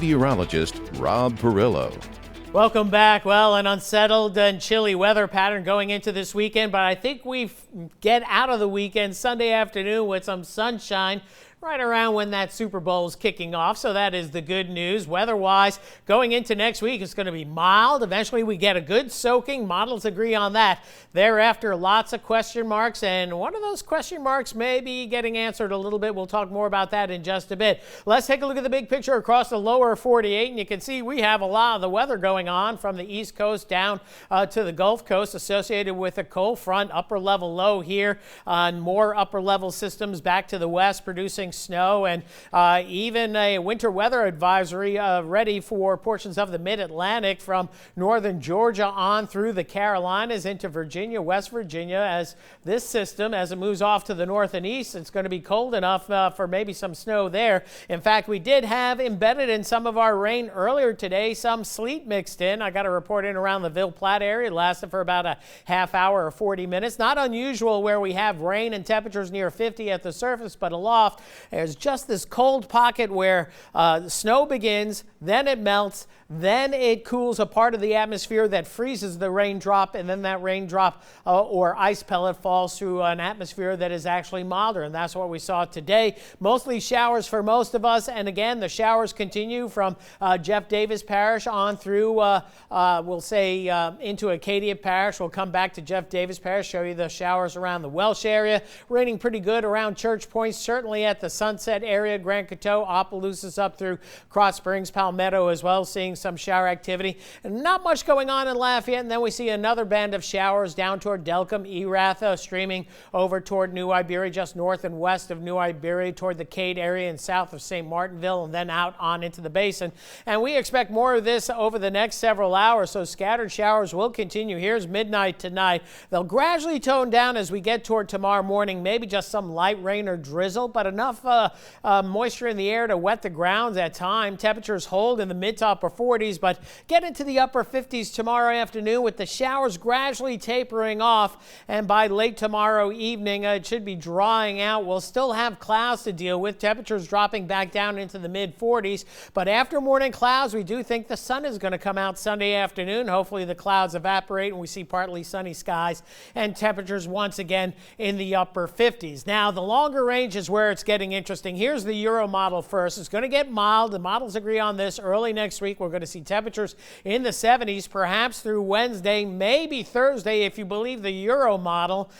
meteorologist Rob Perillo. Welcome back. Well, an unsettled and chilly weather pattern going into this weekend, but I think we get out of the weekend Sunday afternoon with some sunshine right around when that Super Bowl is kicking off. So that is the good news. Weather-wise, going into next week, it's going to be mild. Eventually, we get a good soaking. Models agree on that. Thereafter, lots of question marks, and one of those question marks may be getting answered a little bit. We'll talk more about that in just a bit. Let's take a look at the big picture across the lower 48, and you can see we have a lot of the weather going on from the East Coast down to the Gulf Coast associated with a cold front, upper level low here, and more upper level systems back to the west producing snow, and even a winter weather advisory ready for portions of the mid-Atlantic from northern Georgia on through the Carolinas into Virginia, West Virginia. As this system, as it moves off to the north and east, it's going to be cold enough for maybe some snow there. In fact, we did have embedded in some of our rain earlier today, some sleet mixed in. I got a report in around the Ville Platte area. It lasted for about a half hour or 40 minutes. Not unusual where we have rain and temperatures near 50 at the surface, but aloft there's just this cold pocket where snow begins, then it melts, then it cools a part of the atmosphere that freezes the raindrop, and then that raindrop or ice pellet falls through an atmosphere that is actually milder, and that's what we saw today. Mostly showers for most of us, and again, the showers continue from Jeff Davis Parish on through, we'll say, into Acadia Parish. We'll come back to Jeff Davis Parish, show you the showers around the Welsh area. Raining pretty good around Church Point, certainly at the Sunset area, Grand Coteau, Opelousas up through Krotz Springs, Palmetto as well, seeing some shower activity. And not much going on in Lafayette, and then we see another band of showers down toward Delcambre, Erath, streaming over toward New Iberia, just north and west of New Iberia, toward the Cade area and south of St. Martinville, and then out on into the basin. And we expect more of this over the next several hours, so scattered showers will continue. Here's midnight tonight. They'll gradually tone down as we get toward tomorrow morning, maybe just some light rain or drizzle, but enough moisture in the air to wet the grounds at time. Temperatures hold in the mid to upper 40s, but get into the upper 50s tomorrow afternoon with the showers gradually tapering off, and by late tomorrow evening it should be drying out. We'll still have clouds to deal with, temperatures dropping back down into the mid 40s, but after morning clouds we do think the sun is going to come out Sunday afternoon. Hopefully the clouds evaporate and we see partly sunny skies and temperatures once again in the upper 50s. Now the longer range is where it's getting interesting. Here's the Euro model first. It's going to get mild. The models agree on this. Early next week we're going to see temperatures in the 70s, perhaps through Wednesday, maybe Thursday if you believe the Euro model,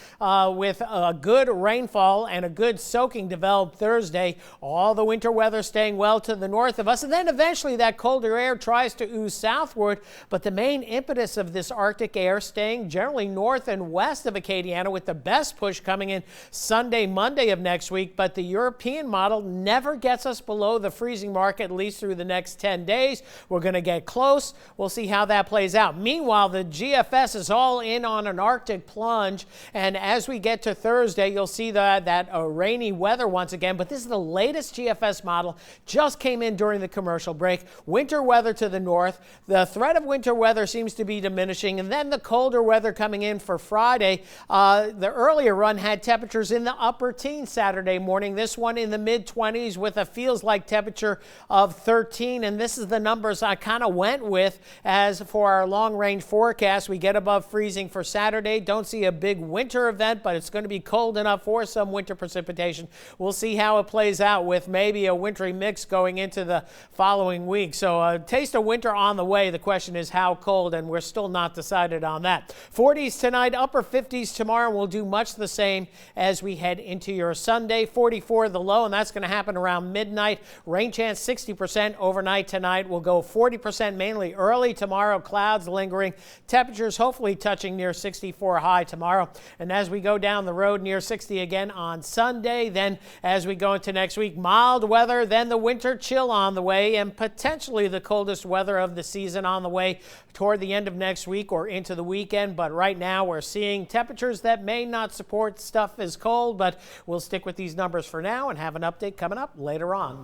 with a good rainfall and a good soaking developed Thursday. All the winter weather staying well to the north of us, and then eventually that colder air tries to ooze southward, but the main impetus of this Arctic air staying generally north and west of Acadiana, with the best push coming in Sunday, Monday of next week. But the European model never gets us below the freezing mark, at least through the next 10 days. We're going to get close. We'll see how that plays out. Meanwhile, the GFS is all in on an Arctic plunge, and as we get to Thursday, you'll see that rainy weather once again, but this is the latest GFS model, just came in during the commercial break. Winter weather to the north. The threat of winter weather seems to be diminishing, and then the colder weather coming in for Friday. The earlier run had temperatures in the upper teens Saturday morning. This one in the mid-20s with a feels-like temperature of 13, and this is the numbers I kind of went with as for our long-range forecast. We get above freezing for Saturday. Don't see a big winter event, but it's going to be cold enough for some winter precipitation. We'll see how it plays out with maybe a wintry mix going into the following week. So a taste of winter on the way. The question is how cold, and we're still not decided on that. 40s tonight, upper 50s tomorrow. We'll do much the same as we head into your Sunday. 44 the low, and that's going to happen around midnight. Rain chance 60% overnight tonight. We'll go 40% mainly early tomorrow. Clouds lingering. Temperatures hopefully touching near 64 high tomorrow. And as we go down the road, near 60 again on Sunday. Then as we go into next week, mild weather, then the winter chill on the way, and potentially the coldest weather of the season on the way toward the end of next week or into the weekend. But right now we're seeing temperatures that may not support stuff as cold, but we'll stick with these numbers for now and have an update coming up later on.